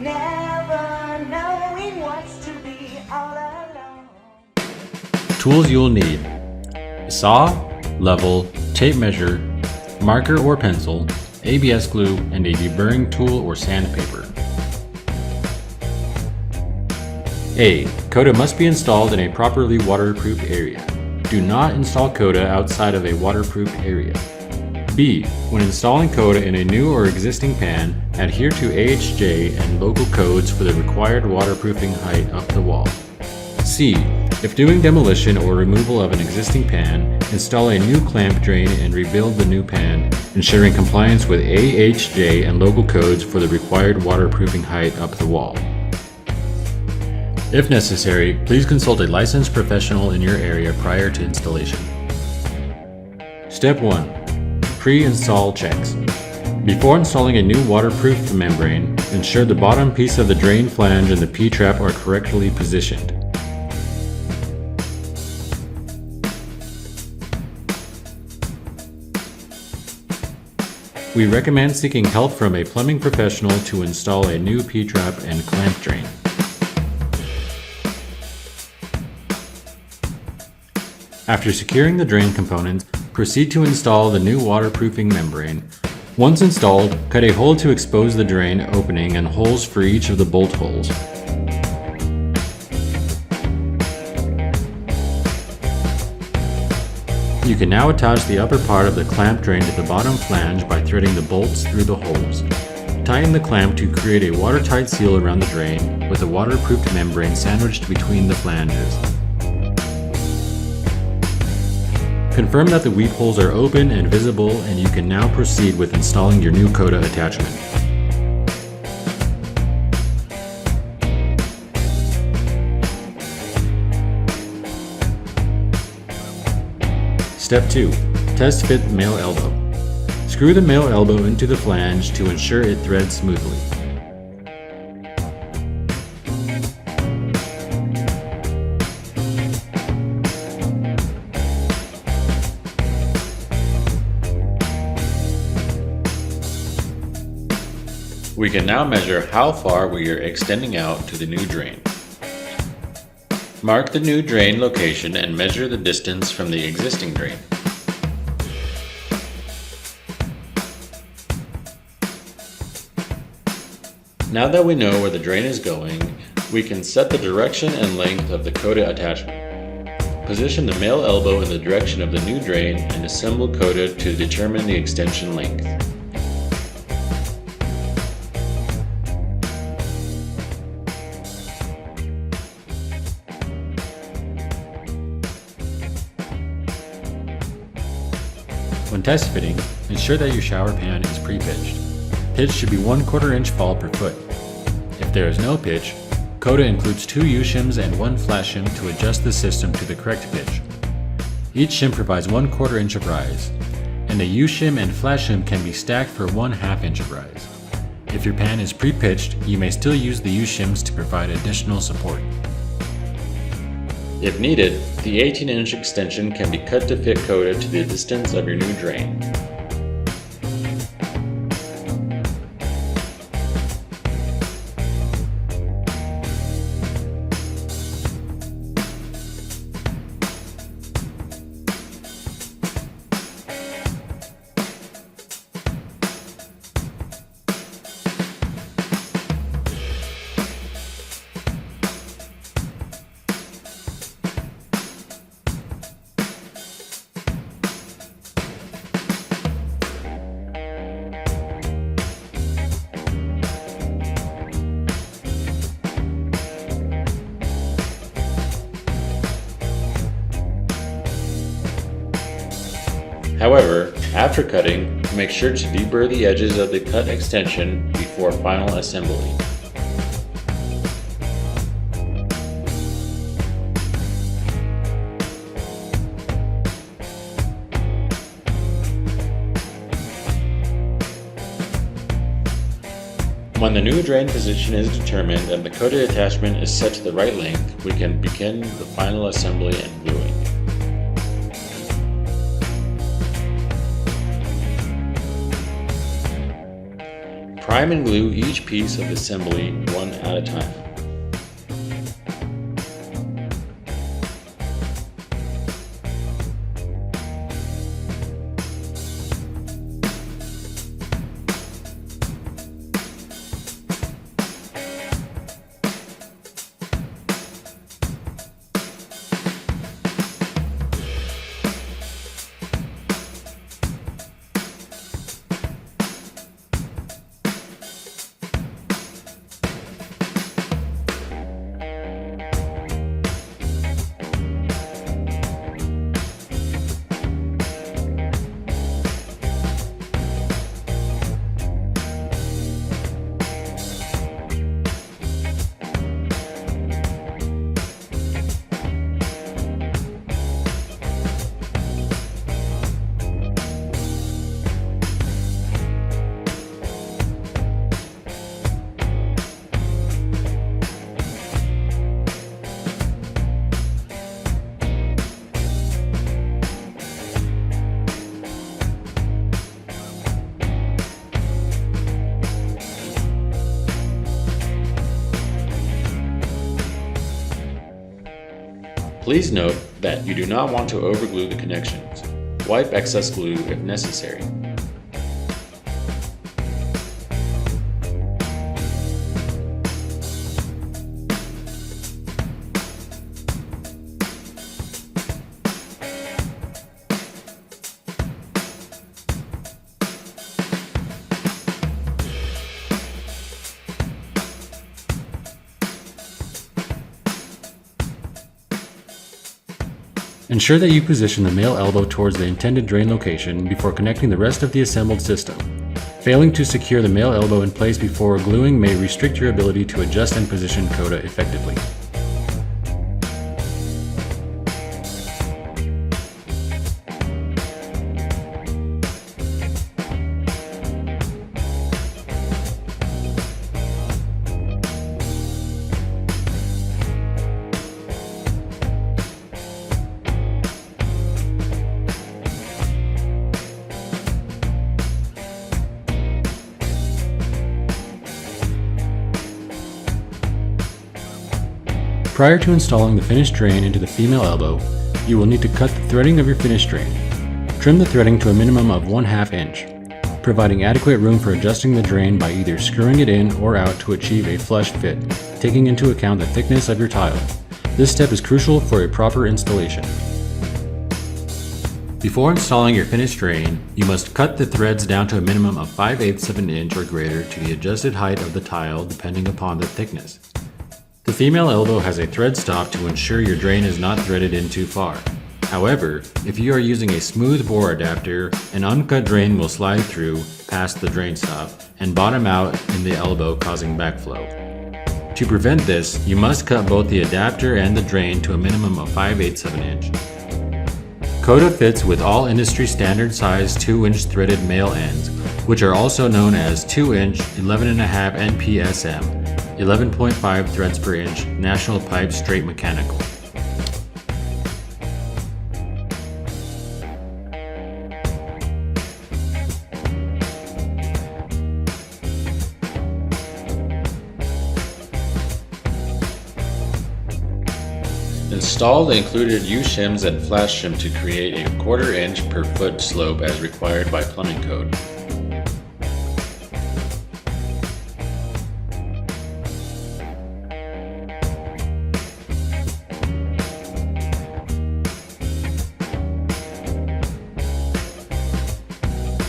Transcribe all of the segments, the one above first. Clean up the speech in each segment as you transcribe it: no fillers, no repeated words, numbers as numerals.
never knowing what's to be all alone. Tools you'll need: saw, level, tape measure, marker or pencil, ABS glue, and a deburring tool or sandpaper. A. CODA must be installed in a properly waterproof area. Do not install CODA outside of a waterproof area. B. When installing CODA in a new or existing pan, adhere to AHJ and local codes for the required waterproofing height up the wall. C. If doing demolition or removal of an existing pan, install a new clamp drain and rebuild the new pan, ensuring compliance with AHJ and local codes for the required waterproofing height up the wall. If necessary, please consult a licensed professional in your area prior to installation. Step 1. Pre-install checks. Before installing a new waterproof membrane, ensure the bottom piece of the drain flange and the P-trap are correctly positioned. We recommend seeking help from a plumbing professional to install a new P-trap and clamp drain. After securing the drain components, proceed to install the new waterproofing membrane. Once installed, cut a hole to expose the drain opening and holes for each of the bolt holes. You can now attach the upper part of the clamp drain to the bottom flange by threading the bolts through the holes. Tighten the clamp to create a watertight seal around the drain, with a waterproofed membrane sandwiched between the flanges. Confirm that the weep holes are open and visible, and you can now proceed with installing your new CODA attachment. Step 2. Test fit male elbow. Screw the male elbow into the flange to ensure it threads smoothly. We can now measure how far we are extending out to the new drain. Mark the new drain location and measure the distance from the existing drain. Now that we know where the drain is going, we can set the direction and length of the CODA attachment. Position the male elbow in the direction of the new drain and assemble CODA to determine the extension length. When test fitting, ensure that your shower pan is pre-pitched. Pitch should be 1/4 inch fall per foot. If there is no pitch, CODA includes 2 U-shims and 1 flat shim to adjust the system to the correct pitch. Each shim provides 1/4 inch of rise, and a U-shim and flat shim can be stacked for 1/2 inch of rise. If your pan is pre-pitched, you may still use the U-shims to provide additional support. If needed, the 18-inch extension can be cut to fit CODA to the distance of your new drain. However, after cutting, make sure to deburr the edges of the cut extension before final assembly. When the new drain position is determined and the CODA attachment is set to the right length, we can begin the final assembly and gluing. Prime and glue each piece of assembly one at a time. Please note that you do not want to overglue the connections. Wipe excess glue if necessary. Ensure that you position the male elbow towards the intended drain location before connecting the rest of the assembled system. Failing to secure the male elbow in place before gluing may restrict your ability to adjust and position CODA effectively. Prior to installing the finished drain into the female elbow, you will need to cut the threading of your finished drain. Trim the threading to a minimum of 1/2 inch, providing adequate room for adjusting the drain by either screwing it in or out to achieve a flush fit, taking into account the thickness of your tile. This step is crucial for a proper installation. Before installing your finished drain, you must cut the threads down to a minimum of 5/8 of an inch or greater to the adjusted height of the tile depending upon the thickness. The female elbow has a thread stop to ensure your drain is not threaded in too far. However, if you are using a smooth bore adapter, an uncut drain will slide through past the drain stop and bottom out in the elbow, causing backflow. To prevent this, you must cut both the adapter and the drain to a minimum of 5/8 of an inch. CODA fits with all industry standard size 2-inch threaded male ends, which are also known as 2-inch 11.5 NPSM. 11.5 threads per inch, National Pipe Straight Mechanical. Install the included U-shims and flash shim to create a 1/4 inch per foot slope as required by plumbing code.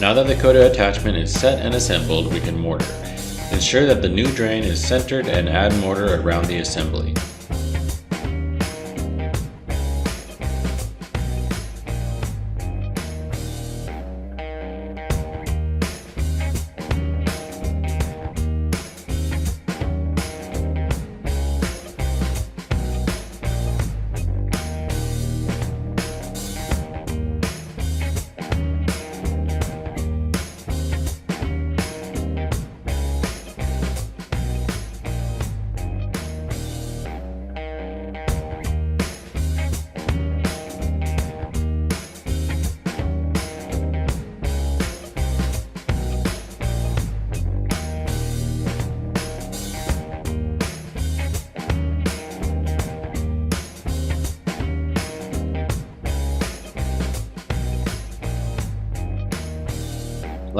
Now that the CODA attachment is set and assembled, we can mortar. Ensure that the new drain is centered and add mortar around the assembly.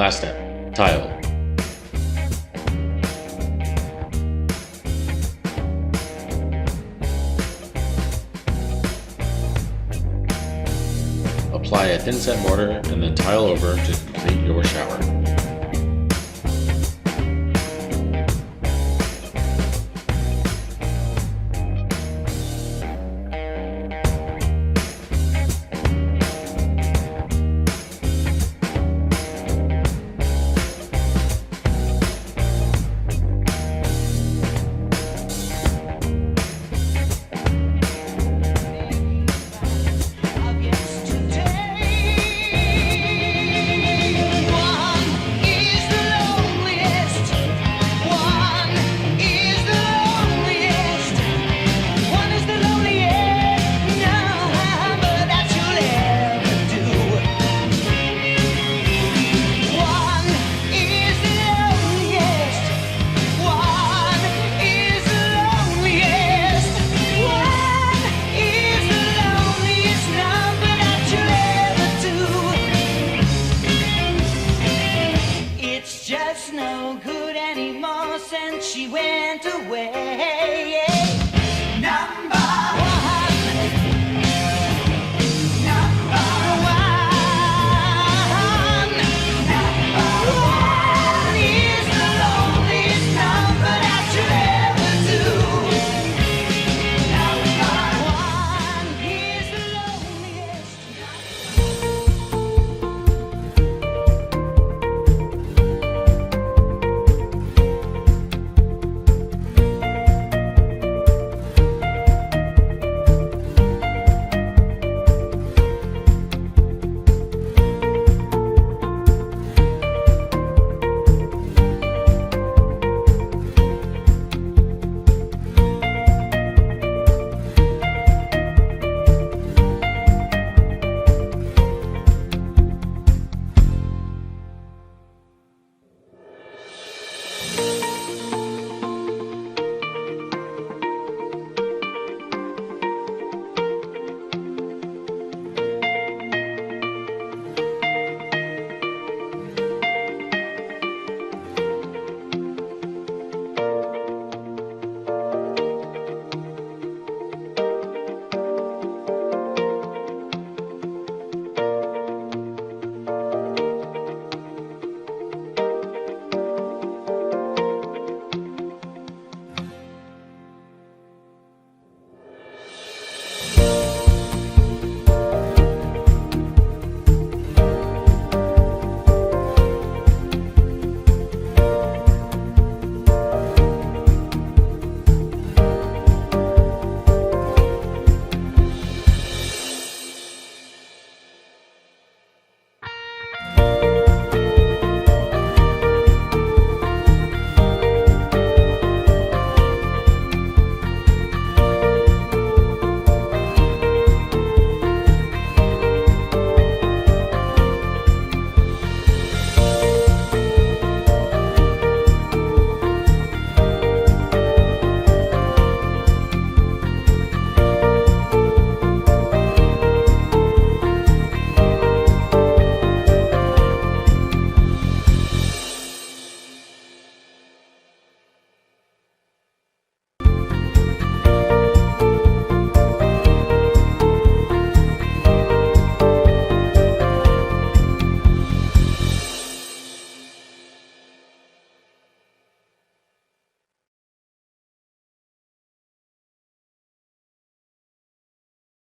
Last step, tile. Apply a thin set mortar and then tile over to complete your shower. Just no good anymore since she went away.